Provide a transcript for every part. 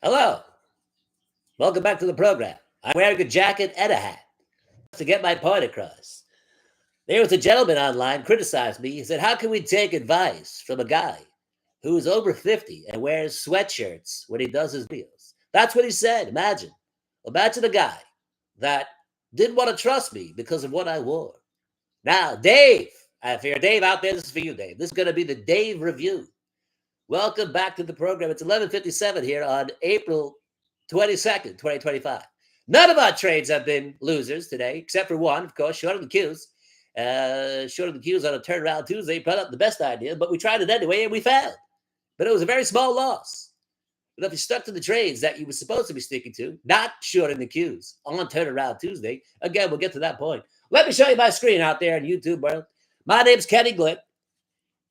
Hello. Welcome back to the program. I'm wearing a jacket and a hat to get my point across. There was a gentleman online criticized me. He said, how can we take advice from a guy who's over 50 and wears sweatshirts when he does his videos? That's what he said. Imagine a guy that didn't want to trust me because of what I wore. Now, Dave, if you're Dave out there, this is for you, Dave. This is going to be the Dave Review. Welcome back to the program. It's 11:57 here on April 22nd, 2025. None of our trades have been losers today, except for one, of course, short of the queues. Short of the queues on a turnaround Tuesday, put up the best idea, but we tried it anyway and we failed. But it was a very small loss. But if you stuck to the trades that you were supposed to be sticking to, not shorting the queues on turnaround Tuesday, again, we'll get to that point. Let me show you my screen out there in YouTube world. My name's Kenny Glick,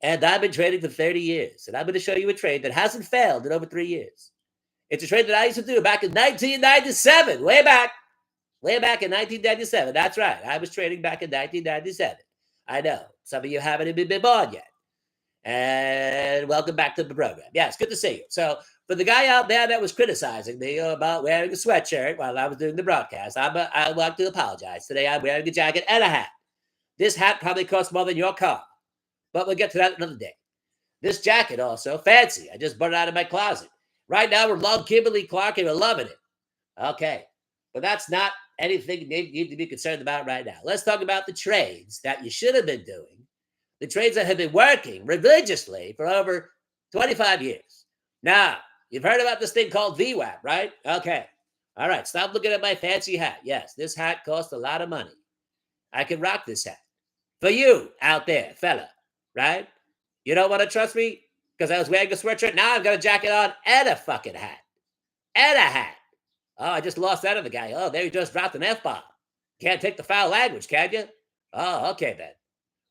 and I've been trading for 30 years. And I'm going to show you a trade that hasn't failed in over 3 years. It's a trade that I used to do back in 1997, way back in 1997. That's right. I was trading back in 1997. I know. Some of you haven't even been born yet. And welcome back to the program. Yeah, it's good to see you. So for the guy out there that was criticizing me about wearing a sweatshirt while I was doing the broadcast, I want to apologize. Today I'm wearing a jacket and a hat. This hat probably costs more than your car, but we'll get to that another day. This jacket also, fancy. I just brought it out of my closet. Right now, we're loving Kimberly Clark and we're loving it. Okay. But that's not anything you need to be concerned about right now. Let's talk about the trades that you should have been doing, the trades that have been working religiously for over 25 years. Now, you've heard about this thing called VWAP, right? Okay. All right. Stop looking at my fancy hat. Yes, this hat costs a lot of money. I can rock this hat. For you out there, fella, right? You don't want to trust me? Because I was wearing a sweatshirt. Now I've got a jacket on and a fucking hat. And a hat. Oh, I just lost that other guy. Oh, there you just dropped an F-bomb. Can't take the foul language, can you? Oh, okay then.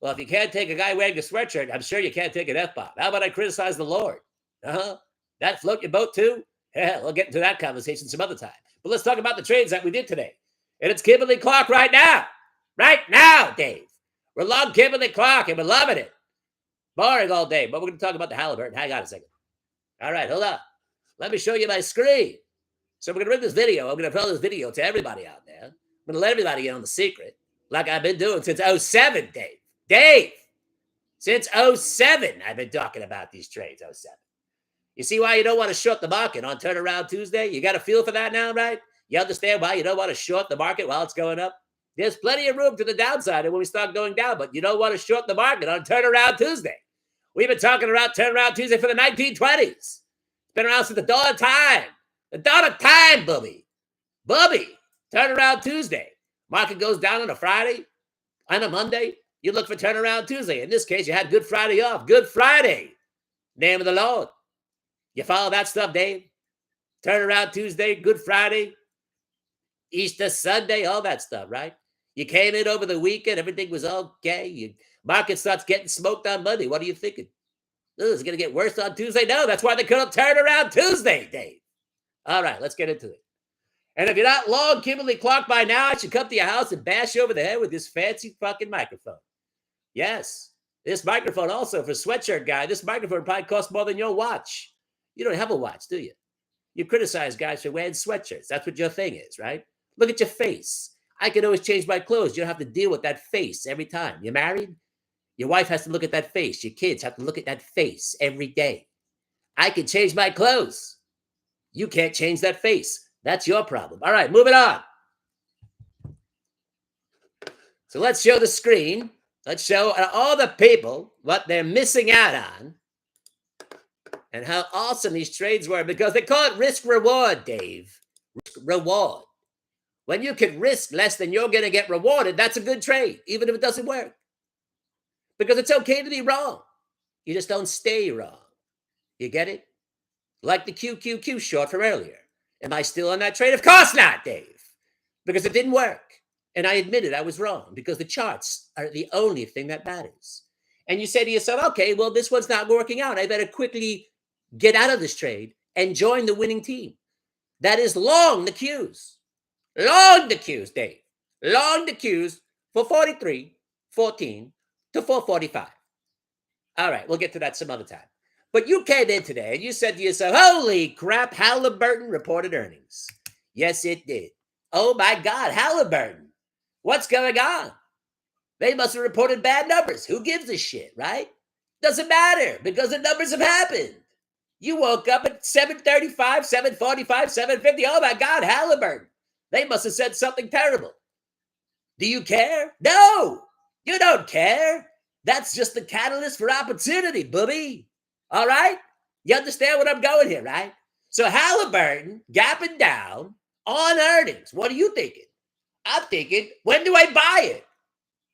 Well, if you can't take a guy wearing a sweatshirt, I'm sure you can't take an F-bomb. How about I criticize the Lord? That float your boat too? Yeah, we'll get into that conversation some other time. But let's talk about the trades that we did today. And it's Kimberly Clark right now. Right now, Dave. We're loving Kimberly Clark and we're loving it. Boring all day, but we're going to talk about the Halliburton. Hang on a second. All right, hold on. Let me show you my screen. So we're going to bring this video. I'm going to throw this video to everybody out there. I'm going to let everybody in on the secret, like I've been doing since 07, Dave. Dave, since 07, I've been talking about these trades, 07. You see why you don't want to short the market on turnaround Tuesday? You got a feel for that now, right? You understand why you don't want to short the market while it's going up? There's plenty of room to the downside when we start going down, but you don't want to short the market on turnaround Tuesday. We've been talking about turnaround Tuesday for the 1920s. It's been around since the dawn of time. The dawn of time, Bubby. Turnaround Tuesday. Market goes down on a Friday. On a Monday, you look for turnaround Tuesday. In this case, you had Good Friday off. Good Friday. Name of the Lord. You follow that stuff, Dave? Turnaround Tuesday, Good Friday, Easter Sunday, all that stuff, right? You came in over the weekend, everything was okay. Market starts getting smoked on Monday. What are you thinking? Is it going to get worse on Tuesday? No, that's why they call it turnaround Tuesday, Dave. All right, let's get into it. And if you're not long Kimberly Clark by now, I should come to your house and bash you over the head with this fancy fucking microphone. Yes, this microphone also for sweatshirt guy, this microphone probably costs more than your watch. You don't have a watch, do you? You criticize guys for wearing sweatshirts. That's what your thing is, right? Look at your face. I can always change my clothes. You don't have to deal with that face every time. You're married? Your wife has to look at that face. Your kids have to look at that face every day. I can change my clothes. You can't change that face. That's your problem. All right, moving on. So let's show the screen. Let's show all the people what they're missing out on and how awesome these trades were, because they call it risk reward, Dave. Risk reward. When you can risk less than you're going to get rewarded, that's a good trade, even if it doesn't work. Because it's okay to be wrong. You just don't stay wrong. You get it? Like the QQQ short from earlier. Am I still on that trade? Of course not, Dave. Because it didn't work. And I admitted I was wrong, because the charts are the only thing that matters. And you say to yourself, okay, well, this one's not working out. I better quickly get out of this trade and join the winning team. That is long the Qs. Long the Qs, Dave. Long the Qs for 43.14 to 445. All right, we'll get to that some other time. But you came in today and you said to yourself, holy crap, Halliburton reported earnings. Yes, it did. Oh my God, Halliburton. What's going on? They must have reported bad numbers. Who gives a shit, right? Doesn't matter because the numbers have happened. You woke up at 7:35, 7:45, 7:50. Oh my God, Halliburton. They must have said something terrible. Do you care? No, you don't care. That's just the catalyst for opportunity, booby. All right? You understand what I'm going here, right? So Halliburton gapping down on earnings. What are you thinking? I'm thinking, when do I buy it?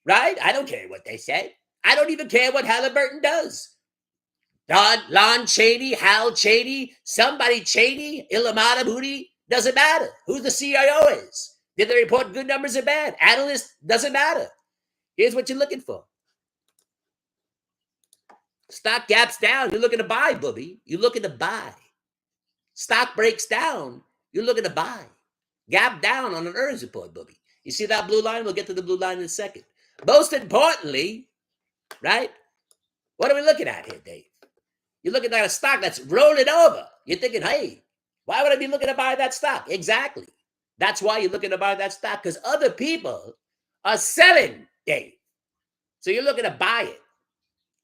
Right? I don't care what they say. I don't even care what Halliburton does. Lon Chaney, Hal Chaney, somebody Chaney, Illamata Moody, doesn't matter who the CIO is. Did they report good numbers or bad? Analyst, doesn't matter. Here's what you're looking for. Stock gaps down, you're looking to buy, booby. You're looking to buy. Stock breaks down, you're looking to buy. Gap down on an earnings report, booby. You see that blue line? We'll get to the blue line in a second. Most importantly, right? What are we looking at here, Dave? You're looking at a stock that's rolling over. You're thinking, hey, why would I be looking to buy that stock? Exactly. That's why you're looking to buy that stock, because other people are selling, Dave. So you're looking to buy it,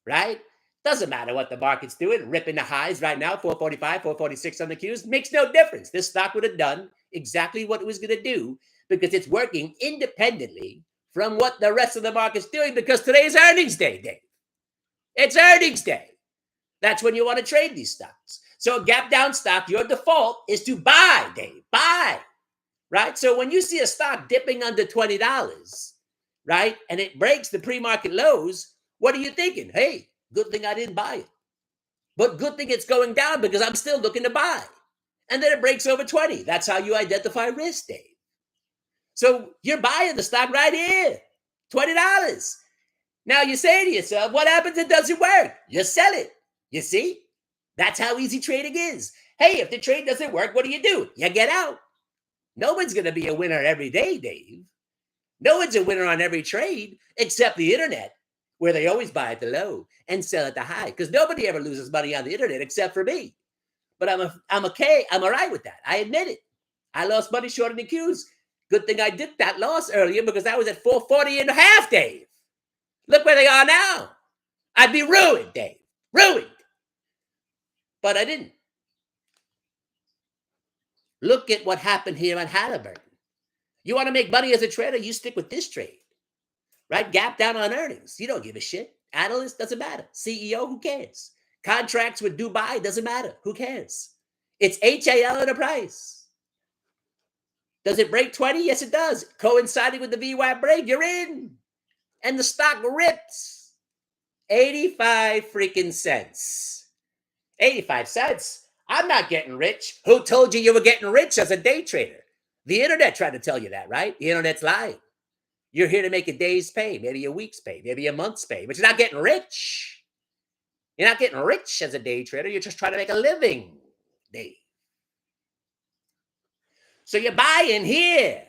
right? Doesn't matter what the market's doing, ripping the highs right now, 445, 446 on the Qs. Makes no difference. This stock would have done exactly what it was going to do because it's working independently from what the rest of the market's doing because today's earnings day, Dave. It's earnings day. That's when you want to trade these stocks. So a gap down stock, your default is to buy, Dave. Buy, right? So when you see a stock dipping under $20, right, and it breaks the pre-market lows, what are you thinking? Hey, good thing I didn't buy it. But good thing it's going down because I'm still looking to buy. And then it breaks over 20. That's how you identify risk, Dave. So you're buying the stock right here, $20. Now you say to yourself, what happens if it doesn't work? You sell it. You see? That's how easy trading is. Hey, if the trade doesn't work, what do? You get out. No one's going to be a winner every day, Dave. No one's a winner on every trade except the internet, where they always buy at the low and sell at the high because nobody ever loses money on the internet except for me. But I'm okay. I'm all right with that. I admit it. I lost money short in the Qs. Good thing I did that loss earlier because I was at 440 and a half, Dave. Look where they are now. I'd be ruined, Dave. Ruined. But I didn't. Look at what happened here on Halliburton. You want to make money as a trader, you stick with this trade. Right? Gap down on earnings. You don't give a shit. Analyst, doesn't matter. CEO, who cares? Contracts with Dubai, doesn't matter. Who cares? It's HAL at a price. Does it break 20? Yes, it does. Coinciding with the VWAP break, you're in. And the stock rips. 85 freaking cents. 85 cents. I'm not getting rich. Who told you you were getting rich as a day trader? The internet tried to tell you that, right? The internet's lying. You're here to make a day's pay, maybe a week's pay, maybe a month's pay, but you're not getting rich. You're not getting rich as a day trader. You're just trying to make a living, Dave. So you're buying here.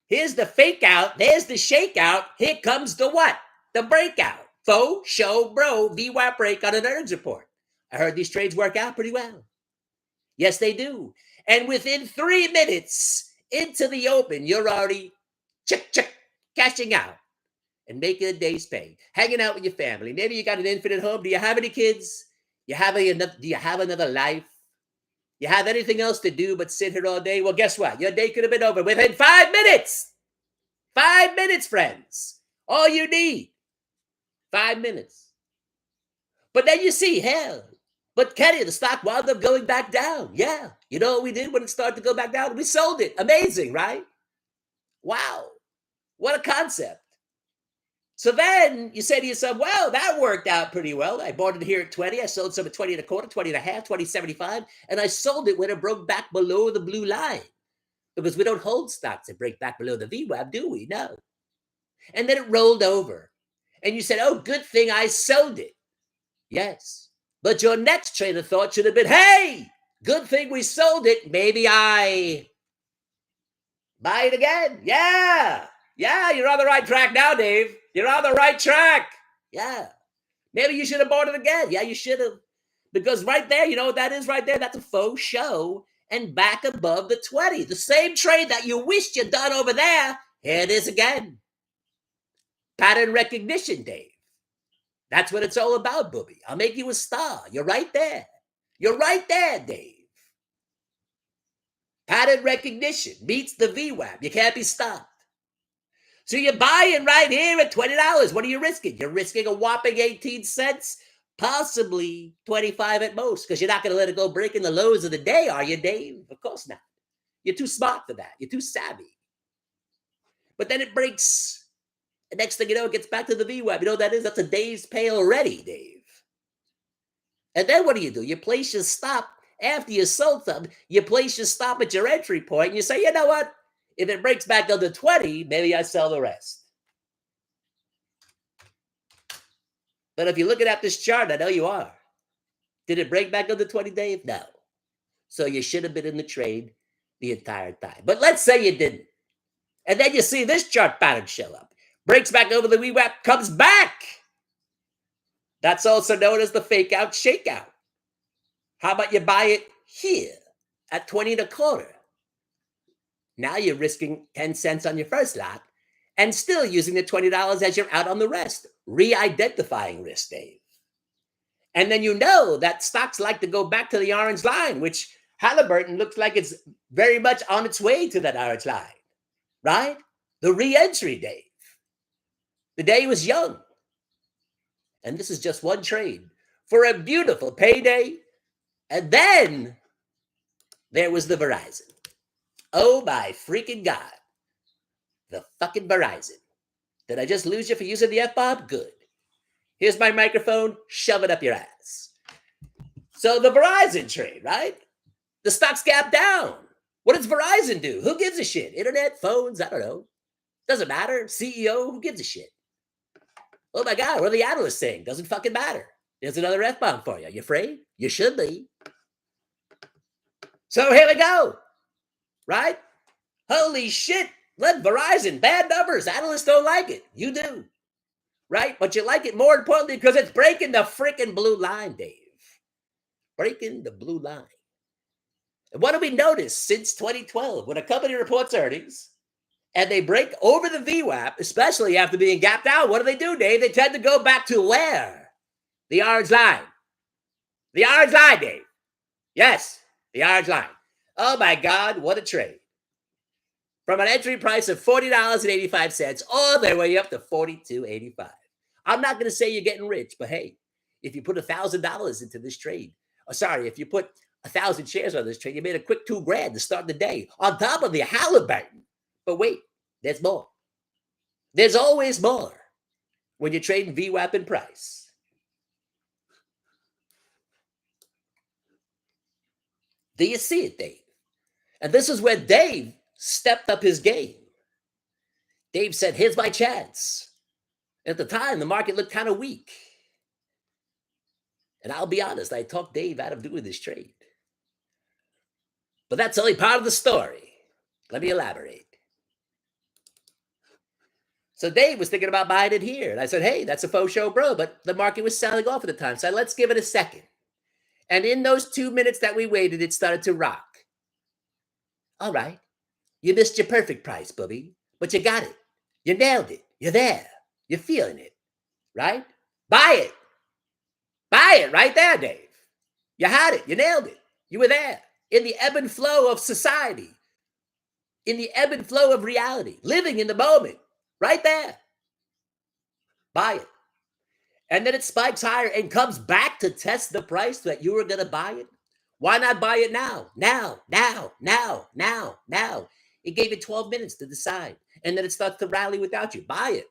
Here's the fake out. There's the shakeout. Here comes the what? The breakout. Faux, show, bro, VWAP break on an earnings report. I heard these trades work out pretty well. Yes, they do. And within 3 minutes into the open, you're already cashing out and making a day's pay, hanging out with your family. Maybe you got an infant at home. Do you have any kids? Do you have another life? You have anything else to do but sit here all day? Well, guess what? Your day could have been over within 5 minutes. 5 minutes, friends. All you need. 5 minutes. But then you see, hell. But Kenny, the stock wound up going back down. Yeah. You know what we did when it started to go back down? We sold it. Amazing, right? Wow. What a concept. So then you say to yourself, well, that worked out pretty well. I bought it here at 20. I sold some at 20 and a quarter, 20 and a half, 20.75. And I sold it when it broke back below the blue line. Because we don't hold stocks that break back below the VWAP, do we? No. And then it rolled over. And you said, oh, good thing I sold it. Yes. But your next train of thought should have been, hey, good thing we sold it. Maybe I buy it again. Yeah. Yeah, you're on the right track now, Dave. You're on the right track. Yeah. Maybe you should have bought it again. Yeah, you should have. Because right there, you know what that is right there? That's a faux show and back above the 20. The same trade that you wished you'd done over there, here it is again. Pattern recognition, Dave. That's what it's all about, Booby. I'll make you a star. You're right there. You're right there, Dave. Pattern recognition meets the VWAP. You can't be stopped. So you're buying right here at $20. What are you risking? You're risking a whopping 18 cents, possibly 25 at most, because you're not going to let it go breaking the lows of the day, are you, Dave? Of course not. You're too smart for that. You're too savvy. But then it breaks. The next thing you know, it gets back to the VWAP. You know what that is? That's a day's pay already, Dave. And then what do? You place your stop after you sold something. You place your stop at your entry point, and you say, you know what? If it breaks back under 20, maybe I sell the rest. But if you're looking at this chart, I know you are. Did it break back under 20, Dave? No. So you should have been in the trade the entire time. But let's say you didn't. And then you see this chart pattern show up. Breaks back over the VWAP, comes back. That's also known as the fake out shakeout. How about you buy it here at 20 and a quarter? Now you're risking 10 cents on your first lot and still using the $20 as you're out on the rest. Re-identifying risk, Dave. And then you know that stocks like to go back to the orange line, which Halliburton looks like it's very much on its way to that orange line, right? The re-entry, Dave. The day was young. And this is just one trade for a beautiful payday. And then there was the Verizon. Oh my freaking God. The fucking Verizon. Did I just lose you for using the F-bomb? Good. Here's my microphone. Shove it up your ass. So the Verizon trade, right? The stock's gapped down. What does Verizon do? Who gives a shit? Internet, phones, I don't know. Doesn't matter. CEO, who gives a shit? Oh my God, what are the analysts saying? Doesn't fucking matter. There's another F-bomb for you. You afraid? You should be. So here we go. Right? Holy shit. Let Verizon, bad numbers. Analysts don't like it. You do. Right? But you like it more importantly because it's breaking the freaking blue line, Dave. Breaking the blue line. And what do we notice since 2012? When a company reports earnings and they break over the VWAP, especially after being gapped out, what do, Dave? They tend to go back to where? The orange line. The orange line, Dave. Yes, the orange line. Oh my God, what a trade. From an entry price of $40.85 all the way up to $42.85. I'm not going to say you're getting rich, but hey, if you put $1,000 into this trade, if you put 1,000 shares on this trade, you made a quick $2,000 to start the day on top of the Halliburton. But wait, there's more. There's always more when you're trading VWAP in price. Do you see it, Dave? And this is where Dave stepped up his game. Dave said, here's my chance. At the time, the market looked kind of weak. And I'll be honest, I talked Dave out of doing this trade. But that's only part of the story. Let me elaborate. So Dave was thinking about buying it here. And I said, hey, that's a faux show, bro. But the market was selling off at the time. So let's give it a second. And in those 2 minutes that we waited, it started to rock. All right. You missed your perfect price, Bubby. But you got it. You nailed it. You're there. You're feeling it. Right? Buy it. Buy it right there, Dave. You had it. You nailed it. You were there. In the ebb and flow of society. In the ebb and flow of reality. Living in the moment. Right there. Buy it. And then it spikes higher and comes back to test the price that you were going to buy it. Why not buy it now? Now. It gave you 12 minutes to decide. And then it starts to rally without you. Buy it.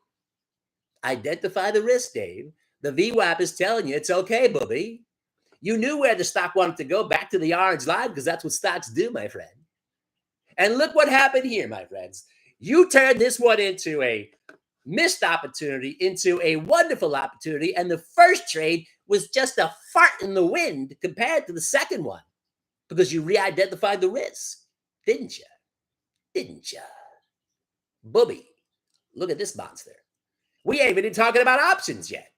Identify the risk, Dave. The VWAP is telling you it's okay, Bubby. You knew where the stock wanted to go, back to the orange line, because that's what stocks do, my friend. And look what happened here, my friends. You turned this one into a missed opportunity, into a wonderful opportunity, and the first trade was just a fart in the wind compared to the second one, because you re-identified the risk, didn't you? Didn't you? Booby, look at this monster. We ain't even talking about options yet.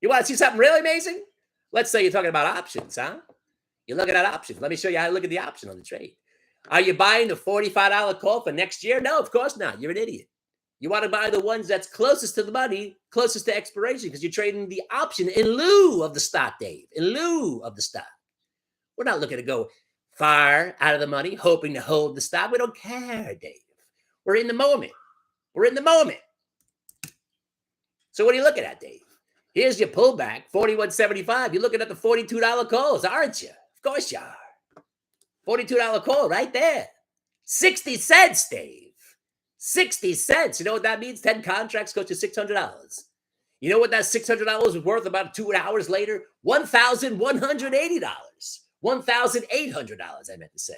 You want to see something really amazing? Let's say you're talking about options, huh? You're looking at options. Let me show you how to look at the option on the trade. Are you buying the $45 call for next year? No, of course not. You're an idiot. You want to buy the ones that's closest to the money, closest to expiration, because you're trading the option in lieu of the stock, Dave, in lieu of the stock. We're not looking to go far out of the money, hoping to hold the stock. We don't care, Dave. We're in the moment. We're in the moment. So what are you looking at, Dave? Here's your pullback, 41.75. You're looking at the $42 calls, aren't you? Of course you are. $42 call right there. 60 cents, Dave. 60 cents. You know what that means? 10 contracts go to $600. You know what that $600 was worth about 2 hours later? $1,180. $1,800, I meant to say.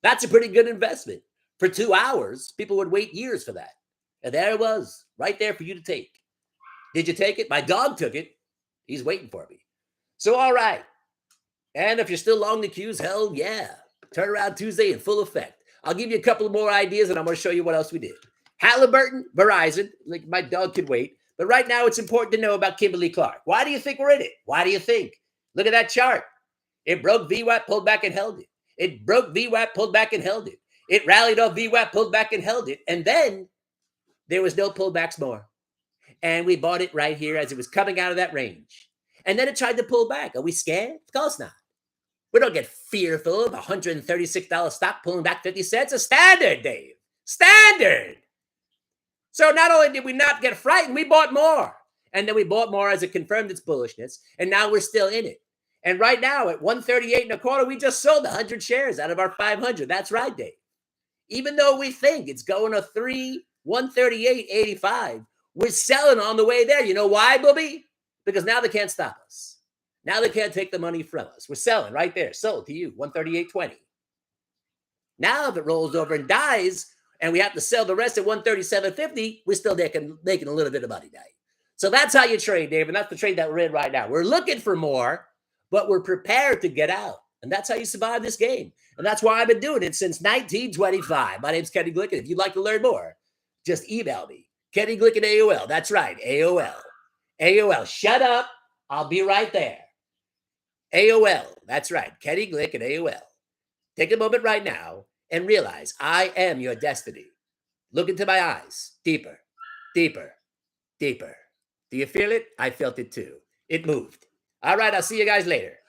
That's a pretty good investment. For 2 hours, people would wait years for that. And there it was, right there for you to take. Did you take it? My dog took it. He's waiting for me. So, all right. And if you're still long the queues, hell yeah. Turnaround Tuesday in full effect. I'll give you a couple of more ideas, and I'm going to show you what else we did. Halliburton, Verizon. Like my dog could wait. But right now, it's important to know about Kimberly Clark. Why do you think we're in it? Why do you think? Look at that chart. It broke VWAP, pulled back, and held it. It broke VWAP, pulled back, and held it. It rallied off VWAP, pulled back, and held it. And then there was no pullbacks more. And we bought it right here as it was coming out of that range. And then it tried to pull back. Are we scared? Of course not. We don't get fearful of a $136 stock pulling back 50 cents. A standard, Dave. Standard. So not only did we not get frightened, we bought more. And then we bought more as it confirmed its bullishness. And now we're still in it. And right now at 138.25, we just sold 100 shares out of our 500. That's right, Dave. Even though we think it's going to 138.85, we're selling on the way there. You know why, Booby? Because now they can't stop us. Now they can't take the money from us. We're selling right there. Sold to you, 138.20. Now if it rolls over and dies, and we have to sell the rest at 137.50, we're still making a little bit of money, Dave. So that's how you trade, Dave, and that's the trade that we're in right now. We're looking for more, but we're prepared to get out. And that's how you survive this game. And that's why I've been doing it since 1925. My name's Kenny Glick, and if you'd like to learn more, just email me. Kenny Glick at AOL. That's right, AOL. AOL. Shut up. I'll be right there. AOL. That's right, Kenny Glick at AOL. Take a moment right now and realize I am your destiny. Look into my eyes. Deeper, deeper, deeper. Do you feel it? I felt it too. It moved. All right, I'll see you guys later.